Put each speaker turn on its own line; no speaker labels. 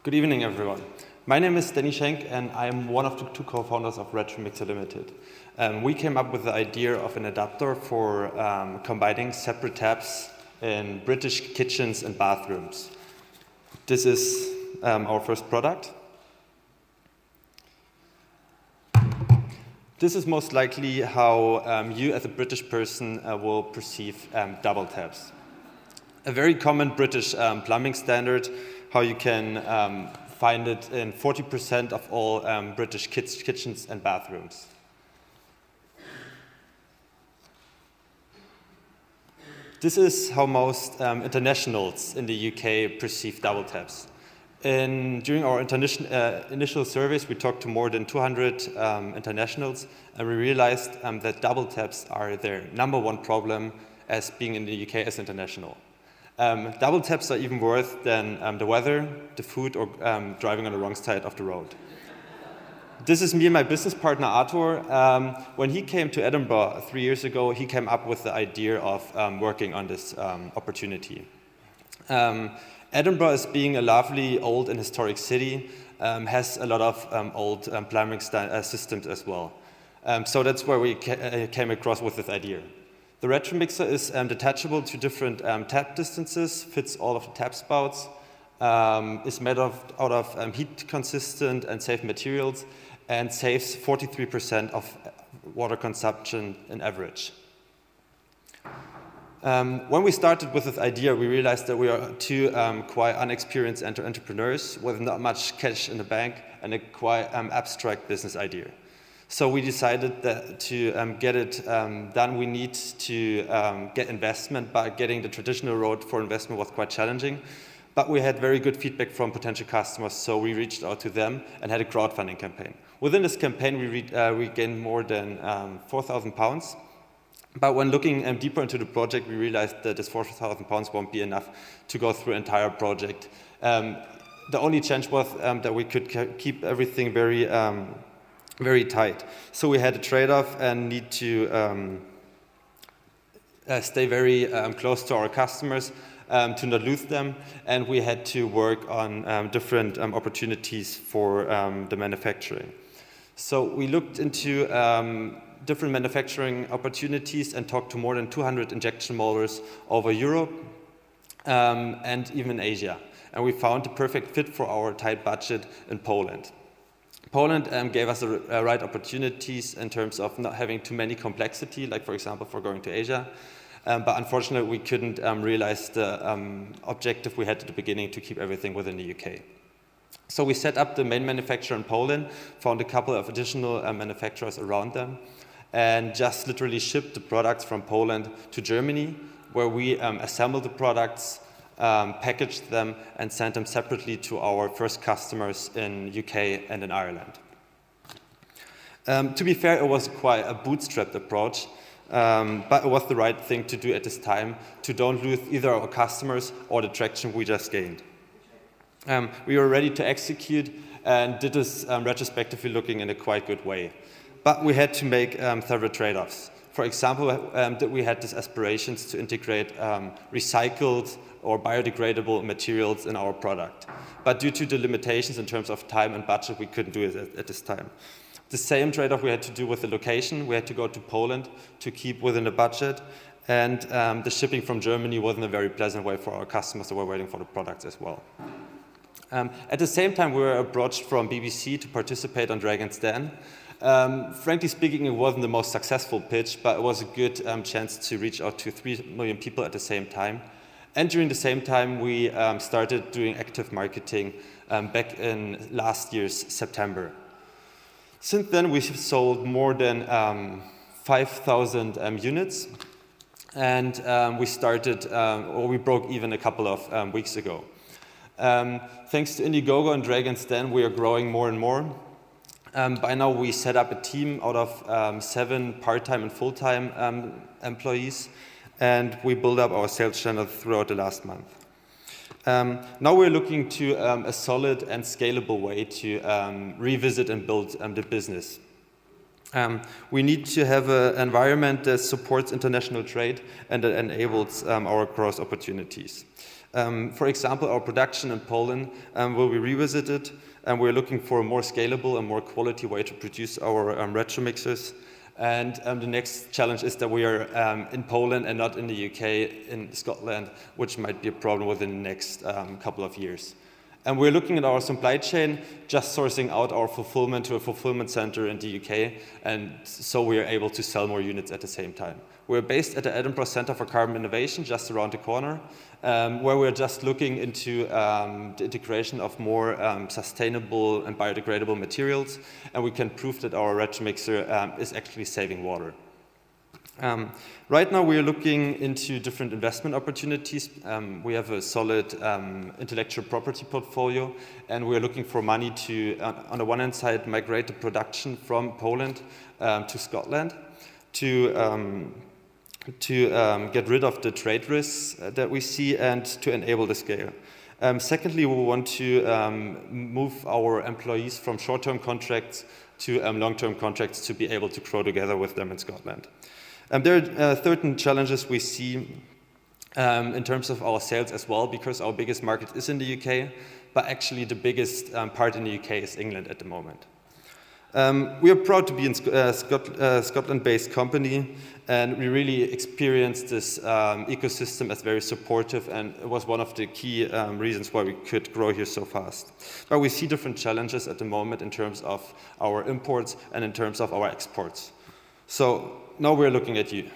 Good evening, everyone. My name is Denny Schenk, and I am one of the two co-founders of Retromixer Limited. We came up with the idea of an adapter for combining separate taps in British kitchens and bathrooms. This is our first product. This is most likely how you as a British person will perceive double taps. A very common British plumbing standard, how you can find it in 40% of all British kitchens and bathrooms. This is how most internationals in the UK perceive double taps. During our initial surveys, we talked to more than 200 internationals, and we realized that double taps are their #1 problem as being in the UK as international. Double taps are even worse than the weather, the food, or driving on the wrong side of the road. This is me and my business partner, Arthur. When he came to Edinburgh 3 years ago, he came up with the idea of working on this opportunity. Edinburgh, as being a lovely, old and historic city, has a lot of old plumbing systems as well. So that's where we came across with this idea. The Retromixer is detachable to different tap distances, fits all of the tap spouts, is made out of heat-consistent and safe materials, and saves 43% of water consumption in average. When we started with this idea, we realized that we are two quite unexperienced entrepreneurs with not much cash in the bank and a quite abstract business idea. So we decided that to get it done, we need to get investment, but getting the traditional road for investment was quite challenging. But we had very good feedback from potential customers, so we reached out to them and had a crowdfunding campaign. Within this campaign, we gained more than £4,000. But when looking deeper into the project, we realized that this £4,000 won't be enough to go through the entire project. The only change was that we could keep everything very tight. So we had a trade-off and need to stay very close to our customers to not lose them, and we had to work on different opportunities for the manufacturing. So we looked into different manufacturing opportunities and talked to more than 200 injection molders over Europe and even Asia. And we found the perfect fit for our tight budget in Poland. Poland gave us the right opportunities in terms of not having too many complexity, like for example for going to Asia. But unfortunately we couldn't realize the objective we had at the beginning to keep everything within the UK. So we set up the main manufacturer in Poland, found a couple of additional manufacturers around them, and just literally shipped the products from Poland to Germany, where we assembled the products, packaged them, and sent them separately to our first customers in UK and in Ireland. To be fair, it was quite a bootstrapped approach, but it was the right thing to do at this time to don't lose either our customers or the traction we just gained. We were ready to execute and did this retrospectively looking in a quite good way. But we had to make several trade-offs. For example, we had these aspirations to integrate recycled or biodegradable materials in our product. But due to the limitations in terms of time and budget, we couldn't do it at this time. The same trade-off we had to do with the location. We had to go to Poland to keep within the budget. And the shipping from Germany wasn't a very pleasant way for our customers that were waiting for the products as well. At the same time, we were approached from BBC to participate on Dragon's Den. Frankly speaking, it wasn't the most successful pitch, but it was a good chance to reach out to 3 million people at the same time. And during the same time, we started doing active marketing back in last year's September. Since then, we've sold more than 5,000 units, and we broke even a couple of weeks ago. Thanks to Indiegogo and Dragon's Den, we are growing more and more. By now, we set up a team out of 7 part-time and full-time employees, and we built up our sales channel throughout the last month. Now we're looking to a solid and scalable way to revisit and build the business. We need to have an environment that supports international trade and that enables our growth opportunities. For example, our production in Poland will be revisited, and we're looking for a more scalable and more quality way to produce our Retromixers. And the next challenge is that we are in Poland and not in the UK, in Scotland, which might be a problem within the next couple of years. And we're looking at our supply chain, just sourcing out our fulfillment to a fulfillment center in the UK, and so we are able to sell more units at the same time. We're based at the Edinburgh Centre for Carbon Innovation, just around the corner, where we're just looking into the integration of more sustainable and biodegradable materials, and we can prove that our Retromixer is actually saving water. Right now we are looking into different investment opportunities. We have a solid intellectual property portfolio, and we are looking for money to, on the one hand side, migrate the production from Poland to Scotland to get rid of the trade risks that we see and to enable the scale. Secondly, we want to move our employees from short-term contracts to long-term contracts to be able to grow together with them in Scotland. There are certain challenges we see in terms of our sales as well, because our biggest market is in the UK, but actually the biggest part in the UK is England at the moment. We are proud to be a Scotland-based company, and we really experienced this ecosystem as very supportive, and it was one of the key reasons why we could grow here so fast. But we see different challenges at the moment in terms of our imports and in terms of our exports. So now we're looking at you.